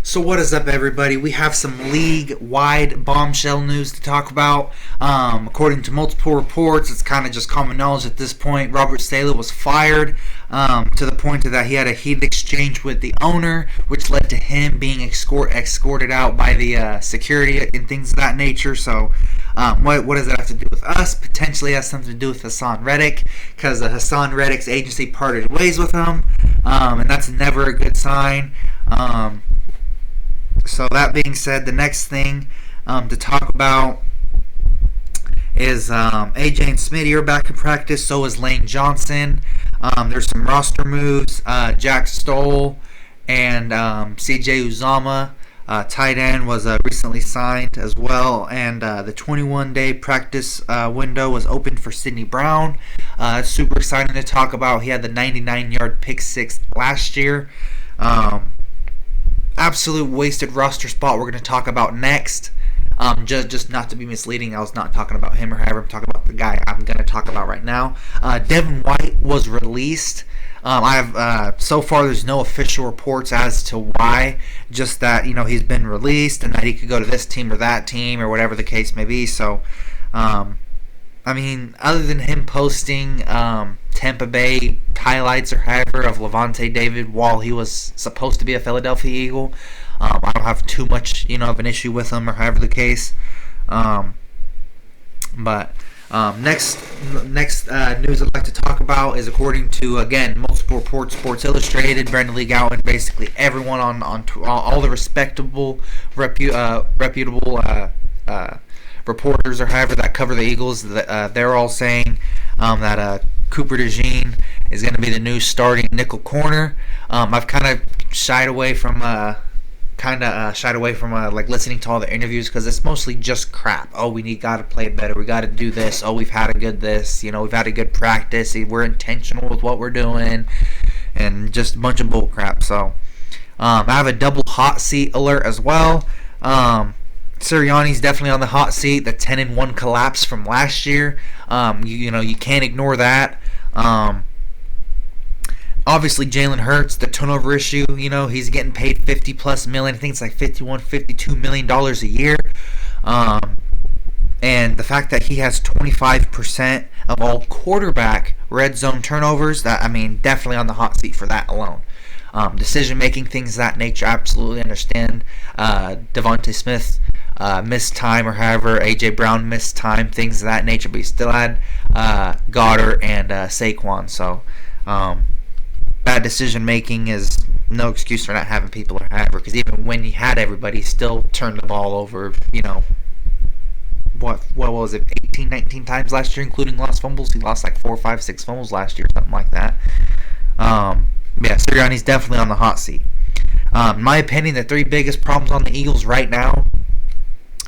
So what is up, everybody? We have some league-wide bombshell news to talk about. According to multiple reports, it's kind of just common knowledge at this point. Robert Saleh was fired to the point that he had a heated exchange with the owner, which led to him being escorted out by the security and things of that nature. So what does that have to do with us? Potentially has something to do with Hassan Reddick, because Hassan Reddick's agency parted ways with him, and that's never a good sign. So that being said, the next thing to talk about is AJ and Smitty are back in practice. So is Lane Johnson. There's some roster moves. Jack Stoll and CJ Uzama, tight end, was recently signed as well. And the 21-day practice window was opened for Sidney Brown. Super exciting to talk about. He had the 99-yard pick six last year. Absolute wasted roster spot we're going to talk about next. Just not to be misleading, I was not talking about him or however. I'm talking about the guy I'm going to talk about right now. Devin White was released. So far there's no official reports as to why, just that he's been released and that he could go to this team or that team or whatever the case may be. So other than him posting Tampa Bay highlights or however of Levante David while he was supposed to be a Philadelphia Eagle, I don't have too much of an issue with him or however the case. But next news I'd like to talk about is, according to, again, multiple reports, Sports Illustrated, Brendan Lee Gowan, basically everyone on all the reputable reporters or however that cover the Eagles, they're all saying that Cooper DeJean is going to be the new starting nickel corner. I've kind of shied away from listening to all the interviews, because it's mostly just crap. Oh, we got to play better. We got to do this. Oh, we've had a good this. We've had a good practice. We're intentional with what we're doing, and just a bunch of bull crap. So I have a double hot seat alert as well. Sirianni's definitely on the hot seat. The 10-1 collapse from last year. You can't ignore that. Obviously, Jalen Hurts, the turnover issue. He's getting paid $50+ million. I think it's like $51-52 million a year. And the fact that he has 25% of all quarterback red zone turnovers, definitely on the hot seat for that alone. Decision making, things of that nature, absolutely understand. Devontae Smith missed time or however, AJ Brown missed time, things of that nature, but he still had Goddard and Saquon. So bad decision making is no excuse for not having people or however, because even when he had everybody, he still turned the ball over, what was it, 18-19 times last year, including lost fumbles. He lost like 4, 5, 6 fumbles last year, something like that. Sirianni's definitely on the hot seat. In my opinion, the three biggest problems on the Eagles right now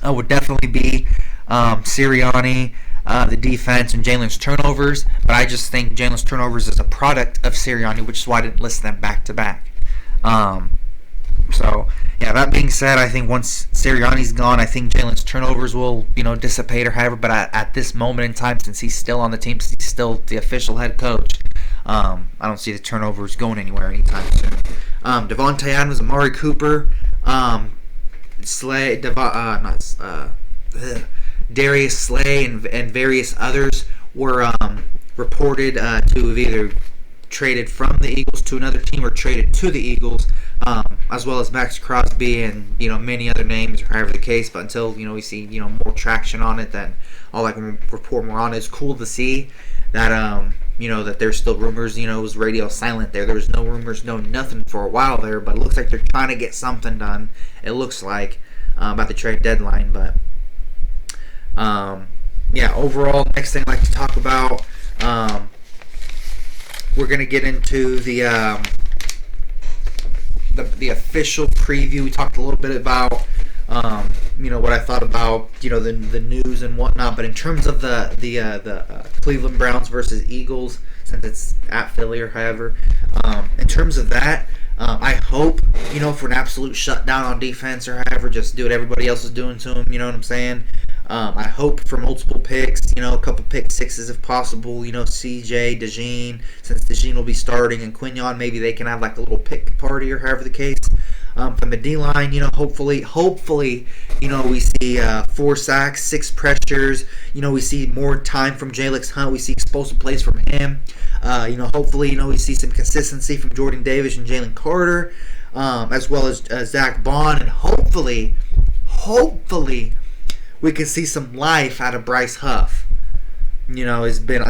would definitely be Sirianni, the defense, and Jalen's turnovers. But I just think Jalen's turnovers is a product of Sirianni, which is why I didn't list them back to back. That being said, I think once Sirianni's gone, I think Jalen's turnovers will, dissipate or however. But at this moment in time, since he's still on the team, since he's still the official head coach, I don't see the turnovers going anywhere anytime soon. Devontae Adams, Amari Cooper, Darius Slay, and various others were reported to have either traded from the Eagles to another team or traded to the Eagles, as well as Max Crosby and many other names or however the case. But until we see more traction on it, then all I can report more on it. It's cool to see that that there's still rumors. It was radio silent there. There was no rumors, no nothing for a while there, but it looks like they're trying to get something done. It looks like about the trade deadline. But overall, next thing I'd like to talk about, we're gonna get into the official preview. We talked a little bit about what I thought about the news and whatnot, but in terms of the Cleveland Browns versus Eagles, since it's at Philly or however, in terms of that, I hope for an absolute shutdown on defense or however, just do what everybody else is doing to them. You know what I'm saying? I hope for multiple picks, a couple pick sixes if possible. CJ, DeJean, since DeJean will be starting, and Quinyon, maybe they can have like a little pick party or however the case. From the D line, hopefully, we see 4 sacks, 6 pressures. We see more time from Jalix Hunt. We see explosive plays from him. Hopefully, we see some consistency from Jordan Davis and Jalen Carter, as well as Zach Bond, and hopefully, we can see some life out of Bryce Huff. Has been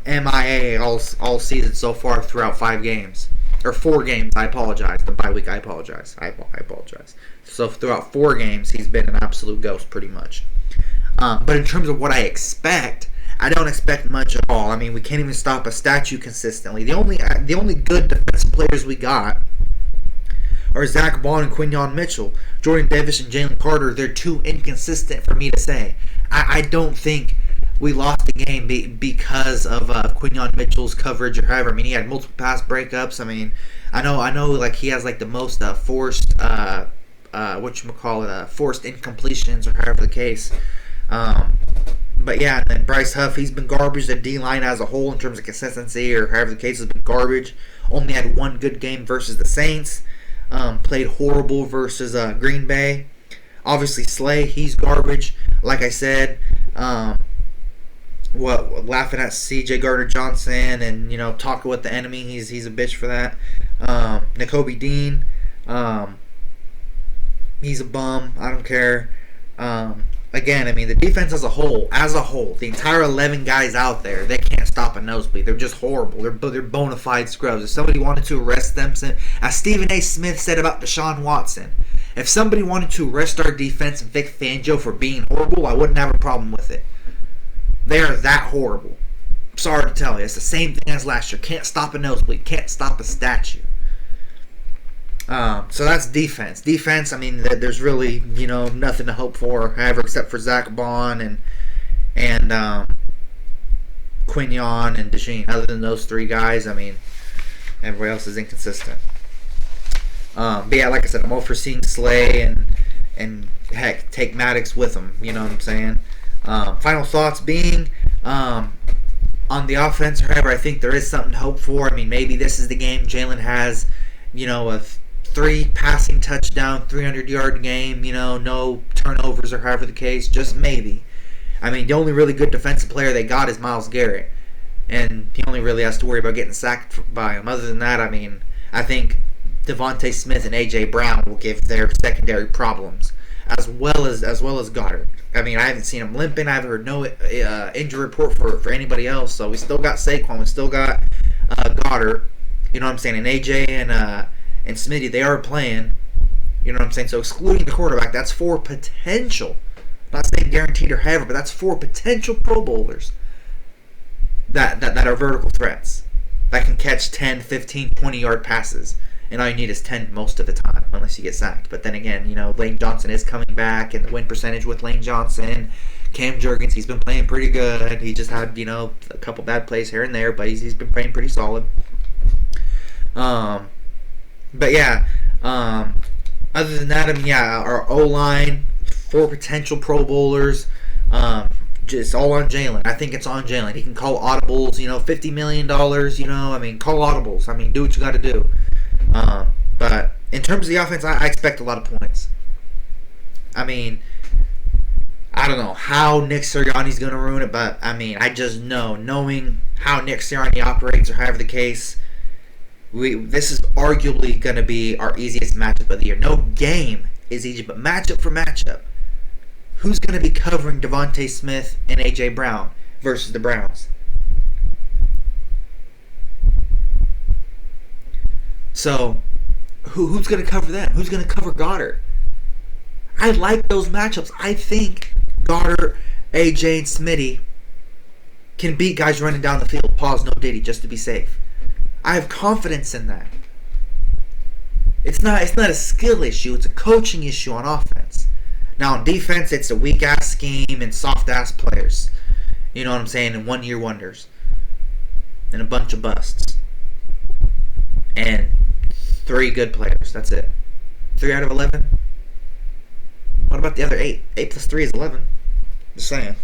MIA all season so far throughout 5 games. Or 4 games, I apologize. The bye week, I apologize. I apologize. So throughout 4 games, he's been an absolute ghost pretty much. But in terms of what I expect, I don't expect much at all. I mean, we can't even stop a statue consistently. The only good defensive players we got are Zach Bond and Quinyon Mitchell. Jordan Davis and Jalen Carter, they're too inconsistent for me to say. I don't think we lost the game because of Quinyon Mitchell's coverage or however. I mean, he had multiple pass breakups. I mean, I know, like he has like the most forced forced incompletions or however the case. But yeah, and then Bryce Huff, he's been garbage. The D line as a whole in terms of consistency or however the case has been garbage. Only had 1 good game versus the Saints. Played horrible versus Green Bay. Obviously Slay, he's garbage. Like I said, laughing at C.J. Gardner-Johnson and talking with the enemy. He's a bitch for that. Nakobe Dean, he's a bum. I don't care. Again, I mean, the defense as a whole, the entire 11 guys out there, they can't stop a nosebleed. They're just horrible. They're bona fide scrubs. If somebody wanted to arrest them, as Stephen A. Smith said about Deshaun Watson, if somebody wanted to arrest our defense and Vic Fangio for being horrible, I wouldn't have a problem with it. They are that horrible. Sorry to tell you. It's the same thing as last year. Can't stop a nosebleed. Can't stop a statue. So that's defense. Defense, I mean, there's really, nothing to hope for, however, except for Zach Bond and Quinyon and DeJean. Other than those 3 guys, I mean, everybody else is inconsistent. But yeah, like I said, I'm all for seeing Slay and heck, take Maddox with him. You know what I'm saying? Final thoughts being, on the offense, however, I think there is something to hope for. I mean, maybe this is the game Jalen has, a 3 passing touchdown, 300-yard game, no turnovers or however the case, just maybe. I mean, the only really good defensive player they got is Myles Garrett, and he only really has to worry about getting sacked by him. Other than that, I mean, I think Devontae Smith and A.J. Brown will give their secondary problems, as well as Goddard. I mean, I haven't seen him limping. I haven't heard no injury report for anybody else, so we still got Saquon. We still got Goddard. You know what I'm saying? And A.J. and Smitty, they are playing. You know what I'm saying? So excluding the quarterback, that's 4 potential. I'm not saying guaranteed or however, but that's 4 potential Pro Bowlers that are vertical threats that can catch 10, 15, 20-yard passes. And all you need is 10 most of the time, unless you get sacked. But then again, Lane Johnson is coming back, and the win percentage with Lane Johnson. Cam Jurgens, he's been playing pretty good. He just had, a couple bad plays here and there, but he's been playing pretty solid. But yeah, other than that, I mean, yeah, our O-line, 4 potential Pro Bowlers, just all on Jalen. I think it's on Jalen. He can call audibles, $50 million, I mean, call audibles. I mean, do what you got to do. But in terms of the offense, I expect a lot of points. I mean, I don't know how Nick Sirianni's going to ruin it, but I mean, I just knowing how Nick Sirianni operates or however the case, this is arguably going to be our easiest matchup of the year. No game is easy, but matchup for matchup, who's going to be covering Devontae Smith and A.J. Brown versus the Browns? So, who's going to cover them? Who's going to cover Goddard? I like those matchups. I think Goddard, AJ, and Smitty can beat guys running down the field. Pause, no Diddy, just to be safe. I have confidence in that. It's not a skill issue. It's a coaching issue on offense. Now, on defense, it's a weak-ass scheme and soft-ass players. You know what I'm saying? And one-year wonders. And a bunch of busts. And 3 good players. That's it. 3 out of 11? What about the other 8? 8 plus 3 is 11. Just saying.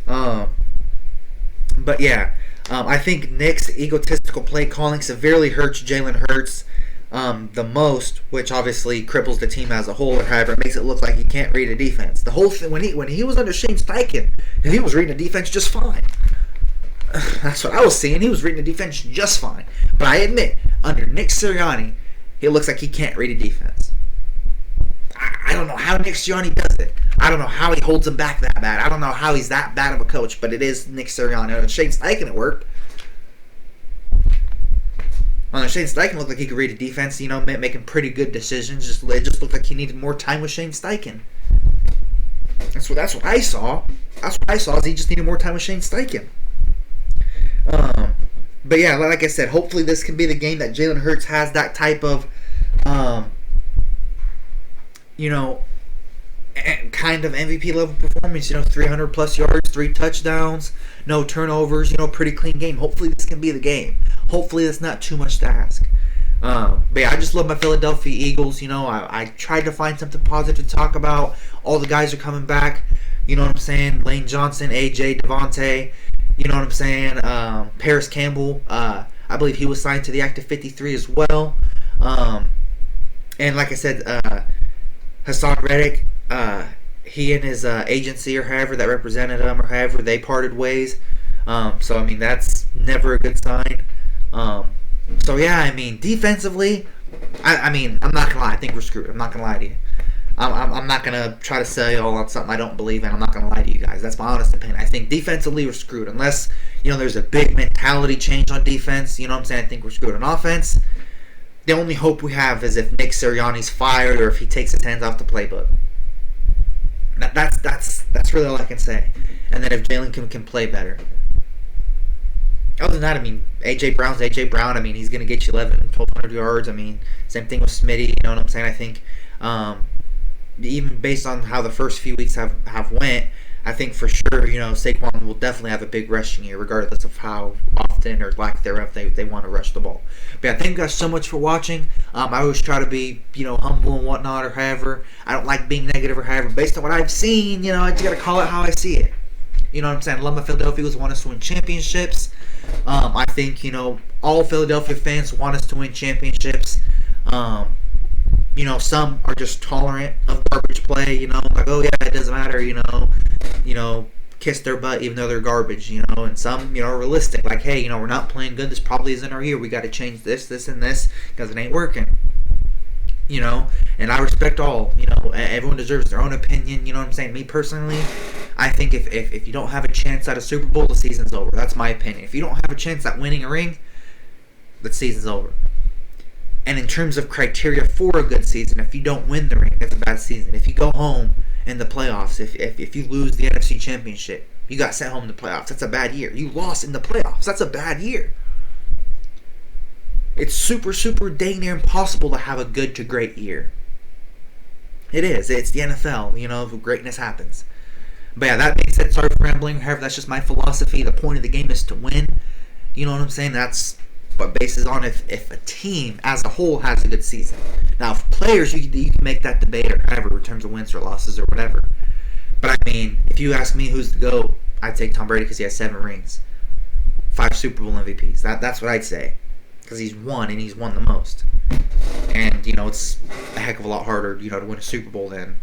But yeah, I think Nick's egotistical play calling severely hurts Jalen Hurts. the most, which obviously cripples the team as a whole, or however, it makes it look like he can't read a defense. The whole thing, when he was under Shane Steichen, he was reading the defense just fine. That's what I was seeing. He was reading the defense just fine. But I admit, under Nick Sirianni, it looks like he can't read a defense. I don't know how Nick Sirianni does it. I don't know how he holds him back that bad. I don't know how he's that bad of a coach, but it is Nick Sirianni. Under Shane Steichen, it worked. Shane Steichen looked like he could read a defense, making pretty good decisions. It just looked like he needed more time with Shane Steichen. That's what I saw. That's what I saw, is he just needed more time with Shane Steichen. But yeah, like I said, hopefully this can be the game that Jalen Hurts has that type of, kind of MVP level performance. 300 plus yards, 3 touchdowns, no turnovers. Pretty clean game. Hopefully this can be the game. Hopefully that's not too much to ask. But yeah, I just love my Philadelphia Eagles. I tried to find something positive to talk about. All the guys are coming back. You know what I'm saying? Lane Johnson, AJ, Devontae. You know what I'm saying? Paris Campbell. I believe he was signed to the active 53 as well. And like I said, Hassan Reddick, he and his agency or however that represented him or however they parted ways. So, I mean, that's never a good sign. So, yeah, defensively, I'm not going to lie. I think we're screwed. I'm not going to lie to you. I'm not going to try to sell you all on something I don't believe in. I'm not going to lie to you guys. That's my honest opinion. I think defensively we're screwed. Unless, there's a big mentality change on defense. You know what I'm saying? I think we're screwed on offense. The only hope we have is if Nick Sirianni's fired or if he takes his hands off the playbook. That's really all I can say. And then if Jalen can play better. Other than that, A.J. Brown's A.J. Brown. He's going to get you 1,200 yards. Same thing with Smitty. You know what I'm saying? I think even based on how the first few weeks have went, I think for sure, Saquon will definitely have a big rushing year, regardless of how often or lack thereof they want to rush the ball. But yeah, thank you guys so much for watching. I always try to be, humble and whatnot or however. I don't like being negative or however. Based on what I've seen, I just got to call it how I see it. You know what I'm saying? I love my Philadelphia Eagles, want us to win championships. I think, all Philadelphia fans want us to win championships. Some are just tolerant of garbage play, like, oh yeah, it doesn't matter, kiss their butt even though they're garbage, and some, are realistic, like, hey, we're not playing good, this probably isn't our year, we got to change this, and this, because it ain't working, and I respect all, everyone deserves their own opinion, you know what I'm saying? Me personally, I think if you don't have a chance at a Super Bowl, the season's over. That's my opinion. If you don't have a chance at winning a ring, the season's over. And in terms of criteria for a good season, if you don't win the ring, it's a bad season. If you go home in the playoffs, if you lose the NFC Championship, you got sent home in the playoffs, that's a bad year. You lost in the playoffs, that's a bad year. It's super, super dang near impossible to have a good to great year. It is. It's the NFL, greatness happens. But yeah, that being said, sorry for rambling. However, that's just my philosophy. The point of the game is to win. You know what I'm saying? That's what bases on if a team as a whole has a good season. Now, if players, you can make that debate or however in terms of wins or losses or whatever. But if you ask me who's the GOAT, I'd take Tom Brady because he has 7 rings, 5 Super Bowl MVPs. That's what I'd say, because he's won and he's won the most. And it's a heck of a lot harder to win a Super Bowl than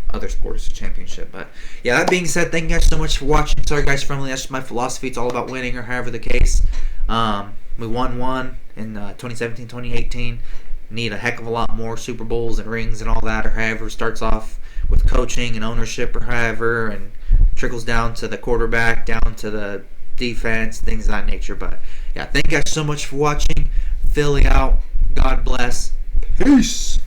other sports championship. But yeah, that being said, thank you guys so much for watching. Sorry guys, friendly, that's just my philosophy. It's all about winning or however the case. We won one in 2017, 2018. Need a heck of a lot more Super Bowls and rings and all that, or however. Starts off with coaching and ownership or however, and trickles down to the quarterback, down to the defense, things of that nature. But yeah, thank you guys so much for watching. Philly out. God bless. Peace.